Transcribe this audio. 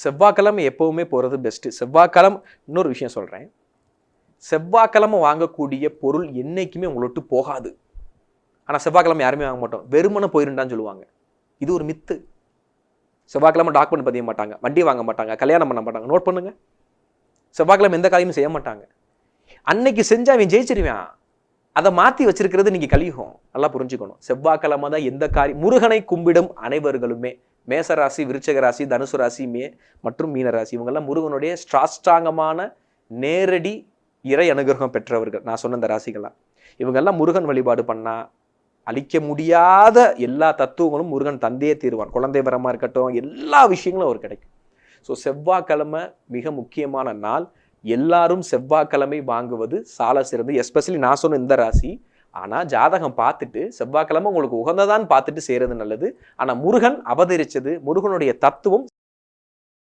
செவ்வாய்க்கிழமை எப்பவுமே போகிறது பெஸ்ட்டு. செவ்வாய்க்கிழமை இன்னொரு விஷயம் சொல்கிறேன், செவ்வாய்க்கிழமை வாங்கக்கூடிய பொருள் என்றைக்குமே உங்களை விட்டு போகாது. ஆனால் செவ்வாய்க்கிழமை யாருமே வாங்க மாட்டோம், வெறுமனை போயிருந்தான்னு சொல்லுவாங்க. இது ஒரு மித்து. செவ்வாய்க்கிழமை டாக்குமெண்ட் பதிய மாட்டாங்க, வண்டி வாங்க மாட்டாங்க, கல்யாணம் பண்ண மாட்டாங்க. நோட் பண்ணுங்க, செவ்வாய்க்கிழமை எந்த காரியமும் செய்ய மாட்டாங்க. அன்னைக்கு செஞ்சா அவன் ஜெயிச்சிருவான். அதை மாற்றி வச்சிருக்கிறது நீங்கள் கலியுகம். நல்லா புரிஞ்சுக்கணும். செவ்வாய்க்கிழமை தான் எந்த காரியம். முருகனை கும்பிடும் அனைவர்களுமே, மேசராசி, விருச்சக ராசி, தனுசு ராசி மற்றும் மீனராசி, இவங்கெல்லாம் முருகனுடைய ஸ்ட்ராங்கமான நேரடி இறை அனுகிரகம் பெற்றவர்கள். நான் சொன்ன இந்த ராசிகள்லாம், இவங்கெல்லாம் முருகன் வழிபாடு பண்ணா அழிக்க முடியாத எல்லா தத்துவங்களும் முருகன் தந்தையே தீர்வான். குழந்தை வரமா இருக்கட்டும், எல்லா விஷயங்களும் அவர் கிடைக்கும். ஸோ செவ்வாய்க்கிழமை மிக முக்கியமான நாள். எல்லாரும் செவ்வாய்க்கிழமை வாங்குவது சால சிறந்து. எஸ்பெஷலி நான் சொன்ன இந்த ராசி. ஆனால் ஜாதகம் பார்த்துட்டு செவ்வாய்க்கிழமை உங்களுக்கு உகந்ததான்னு பார்த்துட்டு செய்கிறது நல்லது. ஆனால் முருகன் அவதரித்தது, முருகனுடைய தத்துவம்